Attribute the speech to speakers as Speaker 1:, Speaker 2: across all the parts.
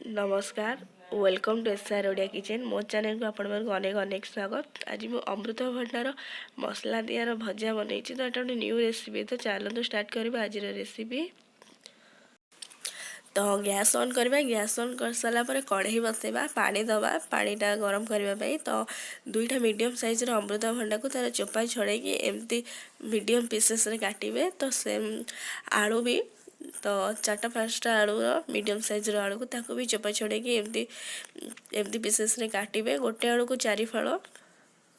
Speaker 1: नमस्कार welcome to SR Odia kitchen मो channel को आपण अनेक अनेक स्वागत। आज मु अमृत भंडार मसला दियार भजा बनई तो एटा गोटे न्यू रेसिपी। तो चलो स्टार्ट करबा आज रेसिपी। तो गैस ऑन करबा। गैस ऑन कर सारा पर कढ़ई बसेबा, पानी दबा, पानीटा गरम करने। तो दुईटा मीडियम साइज अमृत भंडा को तार चोपा छड़े एमती मीडियम पीसेस रे काटिबे। तो सेम आलू भी तो 4-5टा आलू मीडियम साइज आलू को ताको भी चोपा छड़े एमती एमती पीसेस रे काटिबे। गोटे आलू को 4 फाड़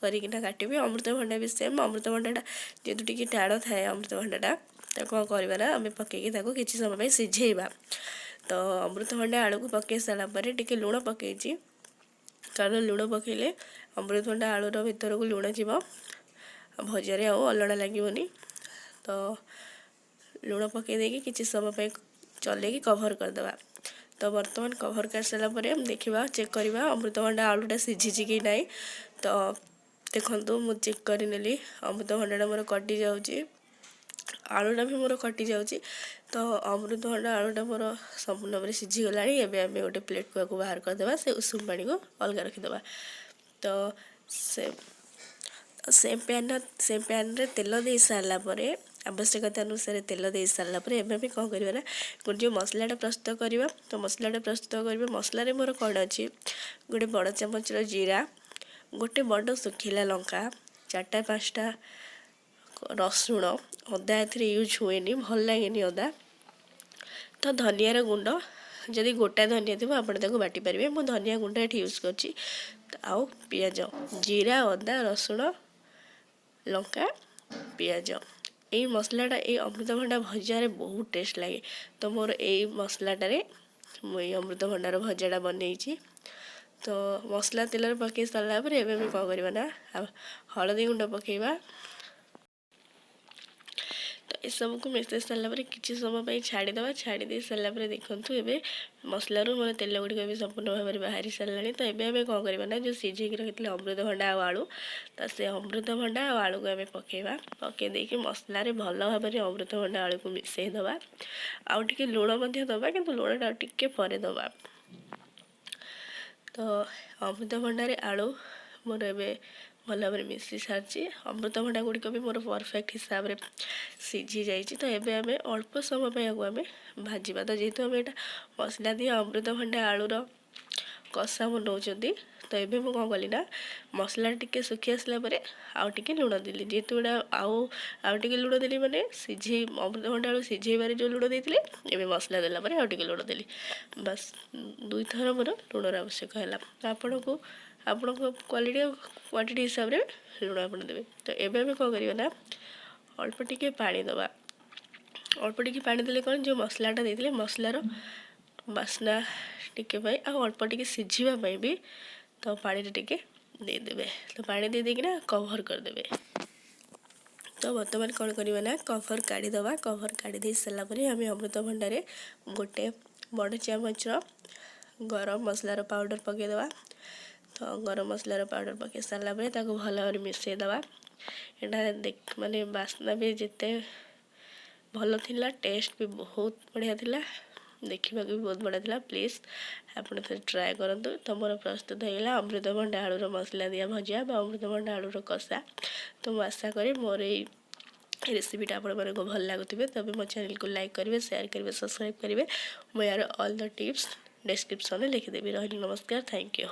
Speaker 1: करिकिना काटिबे। अमृतभंडा भी सेम। अमृतभंडाटा जेहेतु टिके टाण थाए अमृतभंडाटा कौन करवा आम पकईकी किसी समय सिझेबा। तो अमृतभंडा आलू को पकई सारापर टिके लुण पकईची, कारण लुण पकईले अमृतभंडा आलूर भीतर को लुण जीव, भजारे आउ अलड़ा लगे। तो लुण पकई देकी किसी समय चलेकी कभर करदे। तो बर्तमान कभर कर सारापर देखा चेक करवा अमृतभंडा आलूटा सिझी कि ना। तो देखो मु चेक कर नेली अमृतभंडाटा मोर कटि जाऊँगी, आलूटा भी मोर कटि जाऊँगी। तो अमृतभंडा आलूटा मोर संपूर्ण भाव में सिझीगला। एवं आम गोटे प्लेट को बाहर करदे, से उषुम पानी को अलग रखीदे। तो सेम पैन रे तेल दे सारापर आवश्यकता अनुसार तेल दे सारापर एवं कौन कर जो मसलाटा प्रस्तुत करवा। तो मसलाटा प्रस्तुत कर मसलार मोर कौन अच्छी गोटे बड़ चामच जीरा, गोटे बड़ सुखिला लंका, 4-5टा रसुण, अदा ए यूज हुए भल लगे अदा। तो धनियार गुंड जदि गोटा धनिया थी आप बाटी पारे। मु धनिया गुंड ये यूज कर आउ पियाज, जीरा, अदा, रसुण, लंका, पियाज। यही मसलाटा ये अमृतभंडा भजार बहुत टेस्ट लगे। तो मोर यही मसलाटार मुझे अमृतभंडार भजाटा बनई। तो मसला तेल पकई सारापर एवं कौन करवा ना हलदी गुंड पकईवा। तो ये सबको मिसई सारापर किसी समय छाड़ीदे। छाड़ी सारापर देखूँ ए मसलू मोर तेल गुड़िक भी संपूर्ण भाव में बाहरी सारे। तो ये कौन करवा ना जो सिझे रखी अमृतभंडा और आलू, तो से अमृतभंडा और आलू को आम पकईवा। पकई देकी मसलार भल भाव में अमृतभंडा आलू को मिसई दबा। आउ टिके लुण दबा, कि लुणटा टिके पर दबा। तो अमृतभंडार आलू मोर ए भल भाव में मिसी सारी। अमृतभंडा गुड़िक भी मोर परफेक्ट हिसाब से सिझी जाइए। तो ये आम अल्प समय आम भाजवा। तो जेहेतु आम यहाँ मसला दिए अमृतभंडा आलूर कषा बनाऊँगी। तो ये मुझे कौन कली ना मसला टिके सुखी आसला आउ टिके लुण देली। जेहेतु आउ टिके लुण देली माने सिझे अमृतभंडा आलू सिझेबार जो लुण देती ए मसला देला आउ टिके लुण देली। बस 2 थर मोर लुणर आवश्यक है। आपण को क्वालिटी क्वांटिटी हिसाब से लुण आप देवे। तो ये कौन करवा ना अल्प टिके पानी दबा। अल्प टिके पानी देले कौन जो मसलाटा देते मसलार बास्ना टिके अल्प टिके सिझापी भी। तो पानी टिके देदेवे। तो पानी दे देकिना कभर करदे। तो बर्तमान कौन करवा ना कभर काढ़ीदे। कभर काढ़ी दे सारापर आम अमृतभंडार गोटे बड़ चामच गरम मसलार पाउडर पकईदे। तो गरम मसलार पाउडर पकई सारापर भल भाव में मिसईदे। यहाँ देख माने बास्ना भी जिते भल थिला, टेस्ट भी बहुत बढ़िया थिला, देखा भी बहुत बढ़िया थिला। प्लीज आपड़ थे ट्राए करूँ। तो मोर प्रस्तुत होगा अमृतभंडा आलूर मसला दिया भजा बा अमृतभंडा आलूर कषा। तो मुझे आशा करी मोर ये रेसिपीटा आपण को भल लगुवे। तब मो चैनल को लाइक करेंगे, शेयर करेंगे, सब्सक्राइब करेंगे। मैं यार ऑल द टिप्स डिस्क्रिप्शन में लिखिदेवी। रही नमस्कार, थैंक यू।